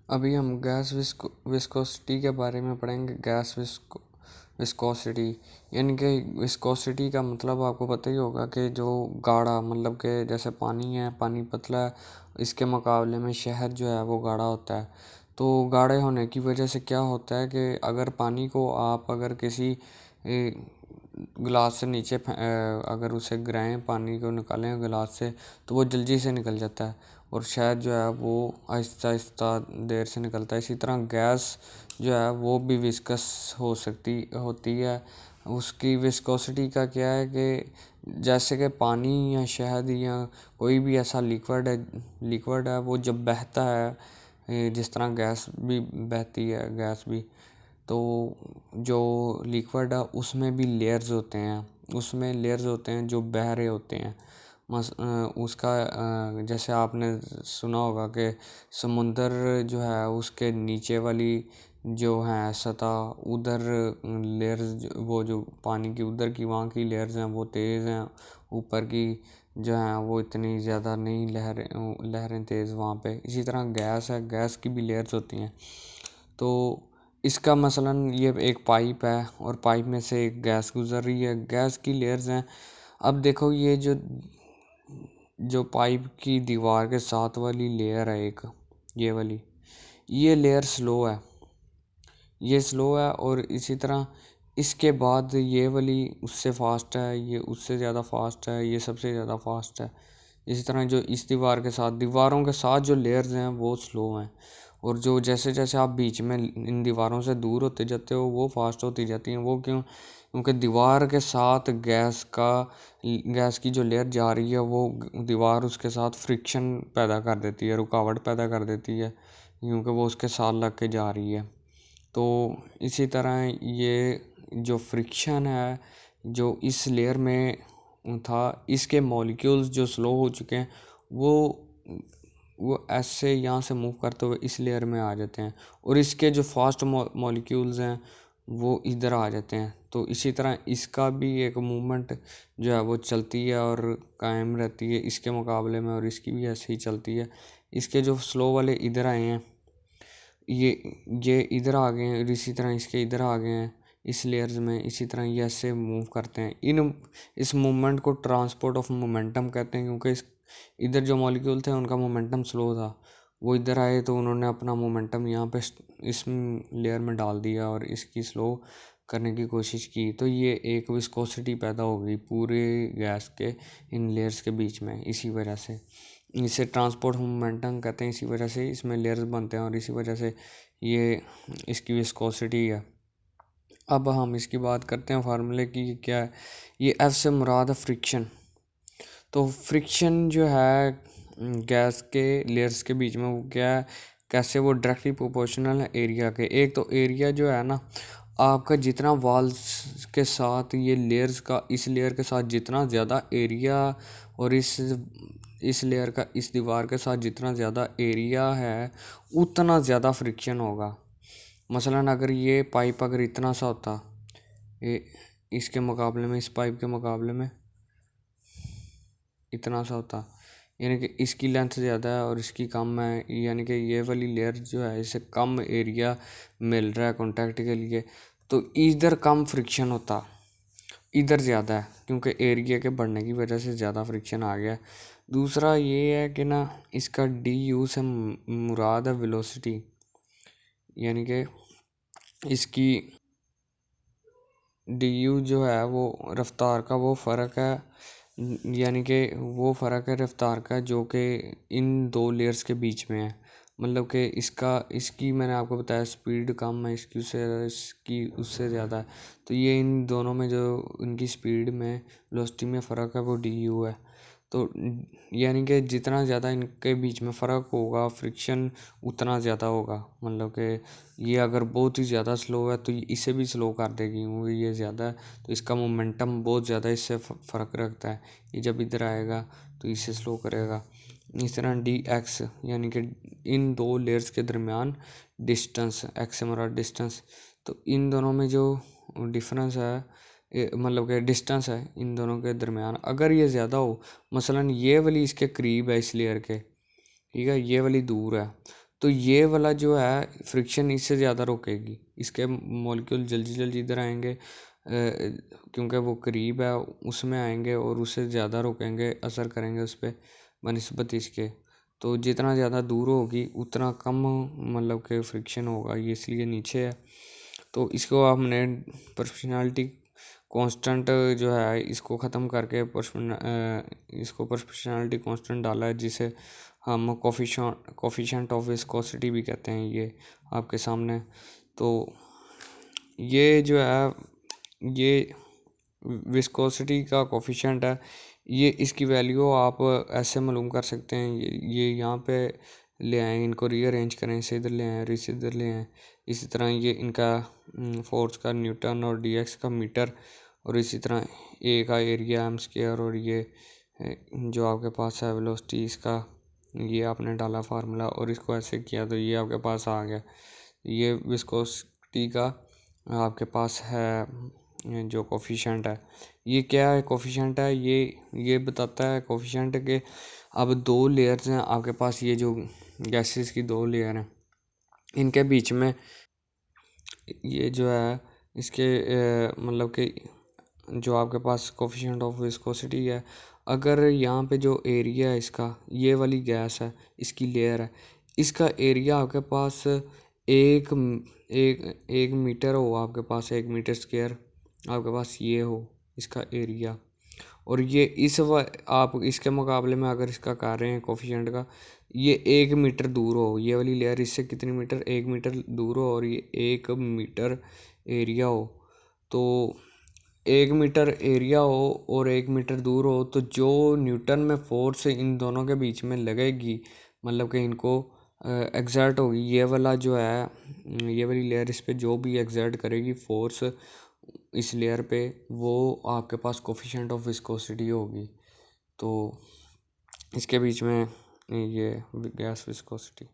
अभी हम gas viscosity के बारे में पढ़ेंगे। गैस विस्कोसिटी यानी कि विस्कोसिटी का मतलब आपको पता ही होगा कि जो गाढ़ा, मतलब कि जैसे पानी है, पानी पतला है, इसके मुकाबले में शहद जो है वो गाढ़ा होता है। तो गाढ़े होने की वजह से क्या होता है कि अगर पानी को आप अगर किसी गिलास से नीचे अगर उसे गिराएं, पानी को निकालें गिलास से, तो वो जल्दी से निकल जाता है और शहद जो है वो आहिस्ता आहिस्ता देर से निकलता है। इसी तरह गैस जो है वो भी विस्कस होती है। उसकी विस्कोसिटी का क्या है कि जैसे कि पानी या शहद या कोई भी ऐसा लिक्विड है वो जब बहता है, जिस तरह गैस भी बहती है, गैस भी, तो जो लिक्विड है उसमें भी लेयर्स होते हैं जो बह रहे होते हैं। उसका जैसे आपने सुना होगा कि समुंदर जो है उसके नीचे वाली जो है सतह, उधर लेयर्स, वो जो पानी की उधर की वहाँ की लेयर्स हैं वो तेज़ हैं, ऊपर की जो है वो इतनी ज़्यादा नहीं, लहरें तेज़ वहाँ पे। इसी तरह गैस है, गैस की भी लेयर्स होती हैं। तो इसका मसलन ये एक पाइप है और पाइप में से एक गैस गुजर रही है, गैस की लेयर्स हैं। अब देखो ये जो पाइप की दीवार के साथ वाली लेयर है एक, ये वाली, ये लेयर स्लो है और इसी तरह इसके बाद ये वाली उससे फास्ट है, ये उससे ज़्यादा फास्ट है, ये सबसे ज़्यादा फास्ट है। इसी तरह जो इस दीवारों के साथ जो लेयर्स हैं वो स्लो हैं, और जो जैसे जैसे आप बीच में इन दीवारों से दूर होते जाते हो वो फास्ट होती जाती हैं। वो क्यों? क्योंकि दीवार के साथ गैस की जो लेयर जा रही है वो दीवार उसके साथ फ्रिक्शन पैदा कर देती है, रुकावट पैदा कर देती है, क्योंकि वो उसके साथ लग के जा रही है। तो इसी तरह ये जो फ्रिक्शन है जो इस लेयर में था, इसके मॉलिक्यूल्स जो स्लो हो चुके हैं वो ऐसे यहाँ से मूव करते हुए इस लेयर में आ जाते हैं, और इसके जो फास्ट मॉलिक्यूल्स हैं वो इधर आ जाते हैं। तो इसी तरह इसका भी एक मूवमेंट जो है वो चलती है और कायम रहती है इसके मुकाबले में, और इसकी भी ऐसे ही चलती है। इसके जो स्लो वाले इधर आए हैं, ये इधर आ गए हैं, और इसी तरह इसके इधर आ गए हैं इस लेयर्स में। इसी तरह ये ऐसे मूव करते हैं। इस मूवमेंट को ट्रांसपोर्ट ऑफ मोमेंटम कहते हैं, क्योंकि इधर जो मॉलिक्यूल थे उनका मोमेंटम स्लो था, वो इधर आए तो उन्होंने अपना मोमेंटम यहाँ पे इस लेयर में डाल दिया और इसकी स्लो करने की कोशिश की। तो ये एक विस्कोसिटी पैदा हो गई पूरे गैस के इन लेयर्स के बीच में। इसी वजह से इसे ट्रांसपोर्ट मोमेंटम कहते हैं। इसी वजह से इसमें लेयर्स बनते हैं और इसी वजह से ये इसकी विस्कोसिटी है। अब हम इसकी बात करते हैं फार्मूले की, क्या है ये? एफ से मुराद है फ्रिक्शन। तो फ्रिक्शन जो है गैस के लेयर्स के बीच में, वो क्या है, कैसे? वो डायरेक्टली प्रोपोर्शनल है एरिया के। एक तो एरिया जो है ना, आपका जितना वॉल्स के साथ ये लेयर्स का, इस लेयर के साथ जितना ज़्यादा एरिया, और इस लेयर का इस दीवार के साथ जितना ज़्यादा एरिया है उतना ज़्यादा फ्रिक्शन होगा। मसलन अगर ये पाइप अगर इतना सा होता, इसके मुकाबले में, इस पाइप के मुकाबले में इतना सा होता, यानी कि इसकी लेंथ ज़्यादा है और इसकी कम है, यानी कि ये वाली लेयर जो है इसे कम एरिया मिल रहा है कांटेक्ट के लिए, तो इधर कम फ्रिक्शन होता, इधर ज़्यादा है, क्योंकि एरिया के बढ़ने की वजह से ज़्यादा फ्रिक्शन आ गया। दूसरा ये है कि ना, इसका डी यू से मुराद है वेलोसिटी, यानी कि इसकी डी यू जो है वो रफ्तार का वो फ़र्क है, यानी कि वो फ़र्क है रफ्तार का जो कि इन दो लेयर्स के बीच में है। मतलब कि इसकी मैंने आपको बताया स्पीड कम है, इसकी उससे ज़्यादा है। तो ये इन दोनों में जो इनकी स्पीड में, वेलोसिटी में फ़र्क है वो डी यू है। तो यानी कि जितना ज़्यादा इनके बीच में फ़र्क होगा, फ्रिक्शन उतना ज़्यादा होगा। मतलब कि ये अगर बहुत ही ज़्यादा स्लो है तो इसे भी स्लो कर देगी, क्योंकि ये ज़्यादा है तो इसका मोमेंटम बहुत ज़्यादा इससे फ़र्क रखता है। ये जब इधर आएगा तो इसे स्लो करेगा। इस तरह डी एक्स, यानी कि इन दो लेयर्स के दरमियान डिस्टेंस, एक्स से हमारा डिस्टेंस, तो इन दोनों में जो डिफरेंस है, मतलब कि डिस्टेंस है इन दोनों के दरमियान, अगर ये ज़्यादा हो, मसलन ये वाली इसके करीब है इस लेयर के, ठीक है, ये वाली दूर है, तो ये वाला जो है फ्रिक्शन इससे ज़्यादा रोकेगी, इसके मॉलिक्यूल जल्दी जल्दी इधर आएंगे क्योंकि वो करीब है उसमें आएंगे और उससे ज़्यादा रोकेंगे, असर करेंगे उस पर बनिस्बत इसके। तो जितना ज़्यादा दूर होगी उतना कम मतलब कि फ्रिक्शन होगा, ये इसलिए नीचे है। तो इसको हमने प्रोपोर्शनैलिटी कांस्टेंट जो है इसको ख़त्म करके इसको प्रोपोर्शनैलिटी कांस्टेंट डाला है, जिसे हम कोफिशिएंट ऑफ विस्कोसिटी भी कहते हैं, ये आपके सामने। तो ये जो है ये विस्कोसिटी का कोफिशिएंट है, ये इसकी वैल्यू आप ऐसे मालूम कर सकते हैं। ये यहाँ पे ले आएँ, इनको रीअरेंज करें, इसे इधर ले आएँ, इसे इधर ले आएँ। इसी तरह ये इनका फोर्स का न्यूटन और डीएक्स का मीटर, और इसी तरह ए का एरिया एम स्क्वायर, और ये जो आपके पास है वेलोसिटी इसका, ये आपने डाला फार्मूला और इसको ऐसे किया तो ये आपके पास आ गया। ये विस्कोसिटी का आपके पास है जो कोफिशिएंट है। ये क्या है कोफिशिएंट है, ये बताता है कोफिशिएंट के अब दो लेयर्स हैं आपके पास, ये जो गैसेस की दो लेयर हैं इनके बीच में ये जो है इसके मतलब कि जो आपके पास कोफिशिएंट ऑफ विस्कोसिटी है, अगर यहाँ पे जो एरिया है इसका, ये वाली गैस है इसकी लेयर है, इसका एरिया आपके पास एक एक मीटर हो, आपके पास 1 मीटर स्क्वायर आपके पास ये हो इसका एरिया, और ये आप इसके मुकाबले में अगर इसका कर रहे हैं कोफिशिएंट का, ये 1 मीटर दूर हो, ये वाली लेयर इससे कितनी मीटर 1 मीटर दूर हो, और ये 1 मीटर एरिया हो। तो 1 मीटर एरिया हो और 1 मीटर दूर हो, तो जो न्यूटन में फोर्स इन दोनों के बीच में लगेगी, मतलब कि इनको एग्जर्ट होगी, ये वाला जो है ये वाली लेयर इस पे जो भी एग्जर्ट करेगी फोर्स इस लेयर पे, वो आपके पास कोफिशिएंट ऑफ विस्कोसिटी होगी। तो इसके बीच में ये गैस विस्कोसिटी।